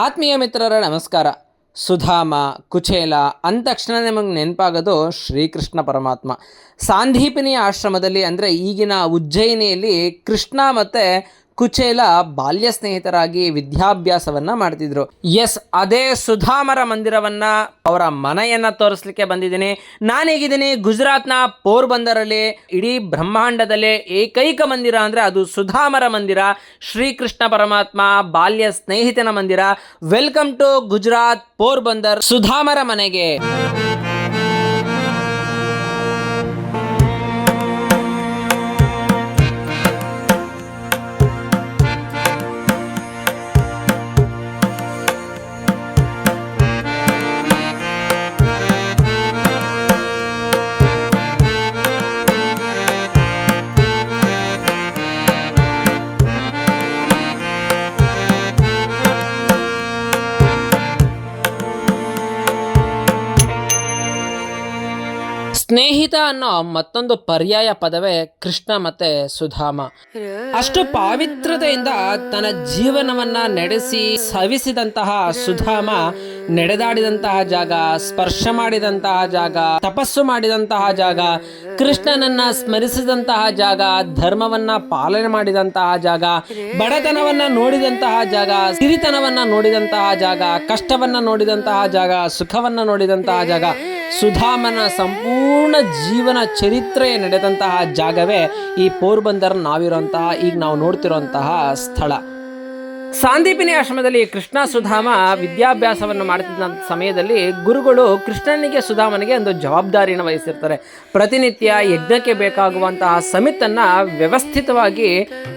ಆತ್ಮೀಯ ಮಿತ್ರರ ನಮಸ್ಕಾರ. ಸುಧಾಮ, ಕುಚೇಲ ಅಂದ ತಕ್ಷಣ ನಮಗೆ ನೆನಪಾಗೋದು ಶ್ರೀಕೃಷ್ಣ ಪರಮಾತ್ಮ. ಸಾಂದೀಪನಿ ಆಶ್ರಮದಲ್ಲಿ ಅಂದರೆ ಈಗಿನ ಉಜ್ಜಯಿನಿಯಲ್ಲಿ ಕೃಷ್ಣ ಮತ್ತು ಕುಚೇಲ ಬಾಲ್ಯ ಸ್ನೇಹಿತರಾಗಿ ವಿದ್ಯಾಭ್ಯಾಸವನ್ನು ಮಾಡ್ತಿದ್ರು. ಅದೇ ಸುಧಾಮರ ಮಂದಿರವನ್ನು, ಅವರ ಮನೆಯನ್ನು ತೋರಿಸ್ಲಿಕ್ಕೆ ಬಂದಿದ್ದೀನಿ. ನಾನೀಗಿದ್ದೀನಿ ಗುಜರಾತ್ನ ಪೋರ್ಬಂದರಲ್ಲಿ. ಇಡೀ ಬ್ರಹ್ಮಾಂಡದಲ್ಲೇ ಏಕೈಕ ಮಂದಿರ ಅಂದರೆ ಅದು ಸುಧಾಮರ ಮಂದಿರ, ಶ್ರೀಕೃಷ್ಣ ಪರಮಾತ್ಮ ಬಾಲ್ಯ ಸ್ನೇಹಿತನ ಮಂದಿರ. ವೆಲ್ಕಮ್ ಟು ಗುಜರಾತ್ ಪೋರ್ಬಂದರ್, ಸುಧಾಮರ ಮನೆಗೆ. ಸ್ನೇಹಿತ ಅನ್ನೋ ಮತ್ತೊಂದು ಪರ್ಯಾಯ ಪದವೇ ಕೃಷ್ಣ ಮತ್ತೆ ಸುಧಾಮ. ಅಷ್ಟು ಪಾವಿತ್ರತೆಯಿಂದ ತನ್ನ ಜೀವನವನ್ನ ನಡೆಸಿ ಸವಿಸಿದಂತಹ ಸುಧಾಮ ನಡೆದಾಡಿದಂತಹ ಜಾಗ, ಸ್ಪರ್ಶ ಮಾಡಿದಂತಹ ಜಾಗ, ತಪಸ್ಸು ಮಾಡಿದಂತಹ ಜಾಗ, ಕೃಷ್ಣನನ್ನ ಸ್ಮರಿಸಿದಂತಹ ಜಾಗ, ಧರ್ಮವನ್ನ ಪಾಲನೆ ಮಾಡಿದಂತಹ ಜಾಗ, ಬಡತನವನ್ನ ನೋಡಿದಂತಹ ಜಾಗ, ಸಿರಿತನವನ್ನ ನೋಡಿದಂತಹ ಜಾಗ, ಕಷ್ಟವನ್ನ ನೋಡಿದಂತಹ ಜಾಗ, ಸುಖವನ್ನ ನೋಡಿದಂತಹ ಜಾಗ, ಸುಧಾಮನ ಸಂಪೂರ್ಣ ಜೀವನ ಚರಿತ್ರೆ ನಡೆದಂತಹ ಜಾಗವೇ ಈ ಪೋರ್ಬಂದರ್ ನಾವಿರುವಂತಹ, ಈಗ ನಾವು ನೋಡ್ತಿರುವಂತಹ ಸ್ಥಳ. ಸಾಂದೀಪಿನಿ ಆಶ್ರಮದಲ್ಲಿ ಕೃಷ್ಣ ಸುಧಾಮ ವಿದ್ಯಾಭ್ಯಾಸವನ್ನು ಮಾಡ್ತಿದ್ದ ಸಮಯದಲ್ಲಿ ಗುರುಗಳು ಕೃಷ್ಣನಿಗೆ ಸುಧಾಮನಿಗೆ ಒಂದು ಜವಾಬ್ದಾರಿಯನ್ನು ವಹಿಸಿರ್ತಾರೆ. ಪ್ರತಿನಿತ್ಯ ಯಜ್ಞಕ್ಕೆ ಬೇಕಾಗುವಂತಹ ಸಮಿತನ್ನು ವ್ಯವಸ್ಥಿತವಾಗಿ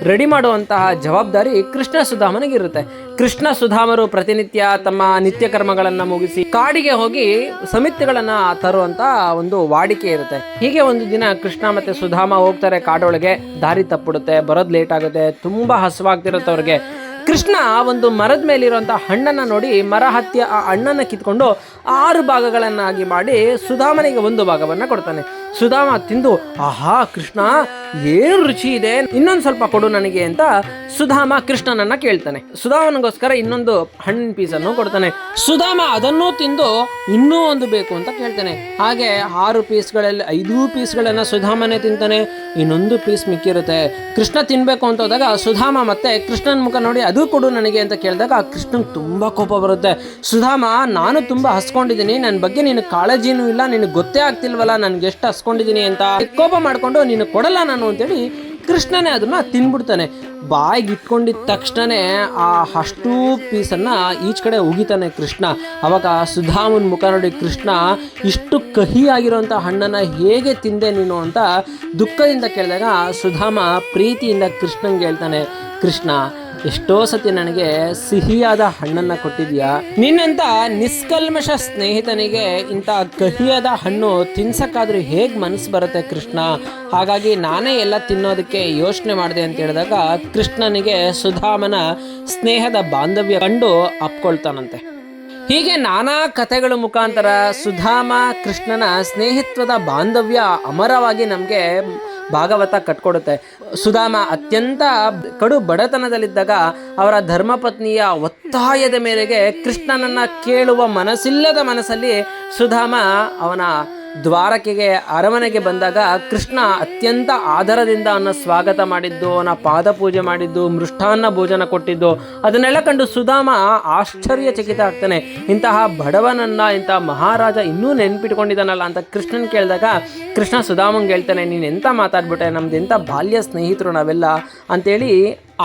ರೆಡಿ ಮಾಡುವಂತಹ ಜವಾಬ್ದಾರಿ ಕೃಷ್ಣ ಸುಧಾಮನಿಗಿರುತ್ತೆ. ಕೃಷ್ಣ ಸುಧಾಮರು ಪ್ರತಿನಿತ್ಯ ತಮ್ಮ ನಿತ್ಯ ಕರ್ಮಗಳನ್ನು ಮುಗಿಸಿ ಕಾಡಿಗೆ ಹೋಗಿ ಸಮಿತಿಗಳನ್ನು ತರುವಂತ ಒಂದು ವಾಡಿಕೆ ಇರುತ್ತೆ. ಹೀಗೆ ಒಂದು ದಿನ ಕೃಷ್ಣ ಮತ್ತೆ ಸುಧಾಮ ಹೋಗ್ತಾರೆ ಕಾಡೊಳಗೆ. ದಾರಿ ತಪ್ಪಿಡುತ್ತೆ, ಬರೋದು ಲೇಟ್ ಆಗುತ್ತೆ, ತುಂಬಾ ಹಸುವಾಗ್ತಿರುತ್ತೆ ಅವ್ರಿಗೆ. ಕೃಷ್ಣ ಒಂದು ಮರದ ಮೇಲಿರುವಂಥ ಹಣ್ಣನ್ನು ನೋಡಿ ಮರ ಹತ್ತಿ ಆ ಹಣ್ಣನ್ನು ಕಿತ್ಕೊಂಡು 6 ಭಾಗಗಳನ್ನಾಗಿ ಮಾಡಿ ಸುಧಾಮನಿಗೆ ಒಂದು ಭಾಗವನ್ನು ಕೊಡ್ತಾನೆ. ಸುಧಾಮ ತಿಂದು, ಆಹಾ ಕೃಷ್ಣ ಏನು ರುಚಿ ಇದೆ, ಇನ್ನೊಂದು ಸ್ವಲ್ಪ ಕೊಡು ನನಗೆ ಅಂತ ಸುಧಾಮ ಕೃಷ್ಣನನ್ನ ಕೇಳ್ತಾನೆ. ಸುಧಾಮನಿಗೋಸ್ಕರ ಇನ್ನೊಂದು ಹಣ್ಣಿನ ಪೀಸನ್ನು ಕೊಡ್ತಾನೆ. ಸುಧಾಮ ಅದನ್ನೂ ತಿಂದು ಇನ್ನೂ ಒಂದು ಬೇಕು ಅಂತ ಕೇಳ್ತಾನೆ. ಹಾಗೆ 6 ಪೀಸ್ಗಳಲ್ಲಿ 5 ಪೀಸ್ಗಳನ್ನು ಸುಧಾಮನೇ ತಿಂತಾನೆ, ಇನ್ನೊಂದು ಪೀಸ್ ಮಿಕ್ಕಿರುತ್ತೆ. ಕೃಷ್ಣ ತಿನ್ಬೇಕು ಅಂತ ಹೋದಾಗ ಸುಧಾಮ ಮತ್ತೆ ಕೃಷ್ಣನ ಮುಖ ನೋಡಿ ಅದು ಕೊಡು ನನಗೆ ಅಂತ ಕೇಳಿದಾಗ ಆ ಕೃಷ್ಣನ್ ತುಂಬಾ ಕೋಪ ಬರುತ್ತೆ. ಸುಧಾಮ, ನಾನು ತುಂಬಾ ಹಸ್ಕೊಂಡಿದ್ದೀನಿ, ನನ್ನ ಬಗ್ಗೆ ನೀನು ಕಾಳಜಿನೂ ಇಲ್ಲ, ನಿನಗೆ ಗೊತ್ತೇ ಆಗ್ತಿಲ್ವಲ್ಲ ನನಗೆ ಎಷ್ಟು ಹಸ್ಕೊಂಡಿದ್ದೀನಿ ಅಂತ. ಕೋಪ ಮಾಡ್ಕೊಂಡು ನೀನು ಕೊಡಲ್ಲ ನಾನು ಅಂತೇಳಿ ಕೃಷ್ಣನೇ ಅದನ್ನ ತಿನ್ಬಿಡ್ತಾನೆ. ಬಾಯಿಗೆ ಇಟ್ಕೊಂಡಿದ್ದ ತಕ್ಷಣನೇ ಆ ಅಷ್ಟು ಪೀಸನ್ನು ಈಚ್ ಕಡೆ ಉಗಿತಾನೆ ಕೃಷ್ಣ. ಅವಾಗ ಸುಧಾಮನ ಮುಖ ನೋಡಿ ಕೃಷ್ಣ, ಇಷ್ಟು ಕಹಿಯಾಗಿರೋಂಥ ಹಣ್ಣನ್ನು ಹೇಗೆ ತಿಂದೆ ನೀನು ಅಂತ ದುಃಖದಿಂದ ಕೇಳಿದಾಗ ಸುಧಾಮ ಪ್ರೀತಿಯಿಂದ ಕೃಷ್ಣಂಗೆ ಹೇಳ್ತಾನೆ, ಕೃಷ್ಣ ಎಷ್ಟೋ ಸತಿ ನನಗೆ ಸಿಹಿಯಾದ ಹಣ್ಣನ್ನು ಕೊಟ್ಟಿದ್ಯಾ, ನಿನ್ನಂತ ನಿಷ್ಕಲ್ಮಶ ಸ್ನೇಹಿತನಿಗೆ ಇಂಥ ಕಹಿಯಾದ ಹಣ್ಣು ತಿನ್ಸಕ್ಕಾದ್ರೂ ಹೇಗೆ ಮನಸ್ಸು ಬರುತ್ತೆ ಕೃಷ್ಣ, ಹಾಗಾಗಿ ನಾನೇ ಎಲ್ಲ ತಿನ್ನೋದಕ್ಕೆ ಯೋಚನೆ ಮಾಡಿದೆ ಅಂತ ಹೇಳಿದಾಗ ಕೃಷ್ಣನಿಗೆ ಸುಧಾಮನ ಸ್ನೇಹದ ಬಾಂಧವ್ಯ ಕಂಡು ಅಪ್ಕೊಳ್ತಾನಂತೆ. ಹೀಗೆ ನಾನಾ ಕಥೆಗಳ ಮುಖಾಂತರ ಸುಧಾಮ ಕೃಷ್ಣನ ಸ್ನೇಹಿತ್ವದ ಬಾಂಧವ್ಯ ಅಮರವಾಗಿ ನಮಗೆ ಭಾಗವತ ಕಟ್ಕೊಡುತ್ತೆ. ಸುಧಾಮ ಅತ್ಯಂತ ಕಡು ಬಡತನದಲ್ಲಿದ್ದಾಗ ಅವರ ಧರ್ಮಪತ್ನಿಯ ಒತ್ತಾಯದ ಮೇರೆಗೆ ಕೃಷ್ಣನನ್ನ ಕೇಳುವ ಮನಸ್ಸಿಲ್ಲದ ಮನಸ್ಸಲ್ಲಿ ಸುಧಾಮ ಅವನ ದ್ವಾರಕೆಗೆ ಅರಮನೆಗೆ ಬಂದಾಗ ಕೃಷ್ಣ ಅತ್ಯಂತ ಆದರದಿಂದ ಅವನ ಸ್ವಾಗತ ಮಾಡಿದ್ದು, ಅವನ ಪಾದ ಪೂಜೆ ಮಾಡಿದ್ದು, ಮೃಷ್ಟಾನ್ನ ಭೋಜನ ಕೊಟ್ಟಿದ್ದು ಅದನ್ನೆಲ್ಲ ಕಂಡು ಸುಧಾಮ ಆಶ್ಚರ್ಯಚಕಿತ ಆಗ್ತಾನೆ. ಇಂತಹ ಬಡವನನ್ನ ಇಂತಹ ಮಹಾರಾಜ ಇನ್ನೂ ನೆನ್ಪಿಟ್ಕೊಂಡಿದ್ದಾನಲ್ಲ ಅಂತ ಕೃಷ್ಣನ್ ಕೇಳಿದಾಗ ಕೃಷ್ಣ ಸುಧಾಮಂಗೆ ಹೇಳ್ತಾನೆ, ನೀನು ಎಂತ ಮಾತಾಡ್ಬಿಟ್ಟೆ, ನಮ್ದು ಎಂಥ ಬಾಲ್ಯ ಸ್ನೇಹಿತರು ನಾವೆಲ್ಲ ಅಂತೇಳಿ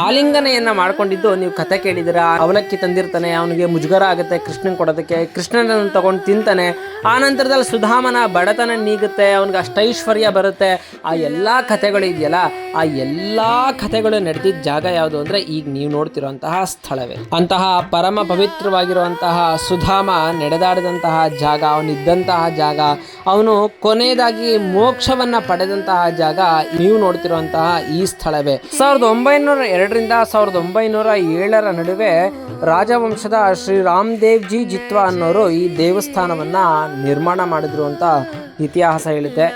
ಆಲಿಂಗನೆಯನ್ನ ಮಾಡ್ಕೊಂಡಿದ್ದು ನೀವು ಕತೆ ಕೇಳಿದಿರಾ. ಅವಲಕ್ಕಿ ತಂದಿರ್ತಾನೆ, ಅವನಿಗೆ ಮುಜುಗರ ಆಗುತ್ತೆ ಕೃಷ್ಣನ್ ಕೊಡೋದಕ್ಕೆ, ಕೃಷ್ಣನನ್ನು ತಗೊಂಡು ತಿಂತಾನೆ. ಆ ನಂತರದಲ್ಲಿ ಸುಧಾಮನ ಬಡತನ ನೀಗುತ್ತೆ, ಅವನಿಗೆ ಅಷ್ಟೈಶ್ವರ್ಯ ಬರುತ್ತೆ. ಆ ಎಲ್ಲ ಕಥೆಗಳು ಇದೆಯಲ್ಲ, ಆ ಎಲ್ಲ ಕಥೆಗಳು ನಡೆದಿದ್ದ ಜಾಗ ಯಾವುದು ಅಂದರೆ ಈಗ ನೀವು ನೋಡ್ತಿರುವಂತಹ ಸ್ಥಳವೇ. ಅಂತಹ ಪರಮ ಪವಿತ್ರವಾಗಿರುವಂತಹ ಸುಧಾಮ ನಡೆದಾಡಿದಂತಹ ಜಾಗ, ಅವನಿದ್ದಂತಹ ಜಾಗ, ಅವನು ಕೊನೆಯದಾಗಿ ಮೋಕ್ಷವನ್ನ ಪಡೆದಂತಹ ಜಾಗ ನೀವು ನೋಡ್ತಿರುವಂತಹ ಈ ಸ್ಥಳವೇ. 1902 ರಿಂದ 1907 ನಡುವೆ ರಾಜವಂಶದ ಶ್ರೀ ರಾಮ್ ದೇವ್ ಜಿ ಜಿತ್ವಾ ಅನ್ನೋರು ಈ ದೇವಸ್ಥಾನವನ್ನ ನಿರ್ಮಾಣ ಮಾಡಿದ್ರು ಅಂತ ಇತಿಹಾಸ ಹೇಳುತ್ತೆ.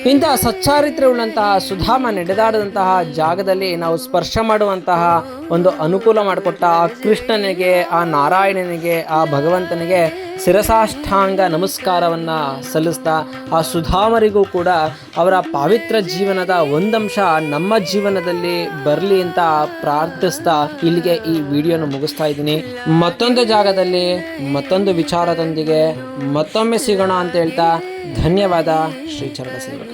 ಇಂತಹ ಸಚ್ಚಾರಿತ್ರ್ಯವುಳ್ಳಂತಹ ಸುಧಾಮ ನಡೆದಾಡದಂತಹ ಜಾಗದಲ್ಲಿ ನಾವು ಸ್ಪರ್ಶ ಮಾಡುವಂತಹ ಒಂದು ಅನುಕೂಲ ಮಾಡಿಕೊಟ್ಟ ಆ ಕೃಷ್ಣನಿಗೆ, ಆ ನಾರಾಯಣನಿಗೆ, ಆ ಭಗವಂತನಿಗೆ ಶಿರಸಾಷ್ಟಾಂಗ ನಮಸ್ಕಾರವನ್ನು ಸಲ್ಲಿಸ್ತಾ ಆ ಸುಧಾಮರಿಗೂ ಕೂಡ ಅವರ ಪವಿತ್ರ ಜೀವನದ ಒಂದಂಶ ನಮ್ಮ ಜೀವನದಲ್ಲಿ ಬರಲಿ ಅಂತ ಪ್ರಾರ್ಥಿಸ್ತಾ ಇಲ್ಲಿಗೆ ಈ ವಿಡಿಯೋನ ಮುಗಿಸ್ತಾ ಇದ್ದೀನಿ. ಮತ್ತೊಂದು ಜಾಗದಲ್ಲಿ ಮತ್ತೊಂದು ವಿಚಾರದೊಂದಿಗೆ ಮತ್ತೊಮ್ಮೆ ಸಿಗೋಣ ಅಂತ ಹೇಳ್ತಾ ಧನ್ಯವಾದ. ಶ್ರೀಚರಣ ಸೇವಕ.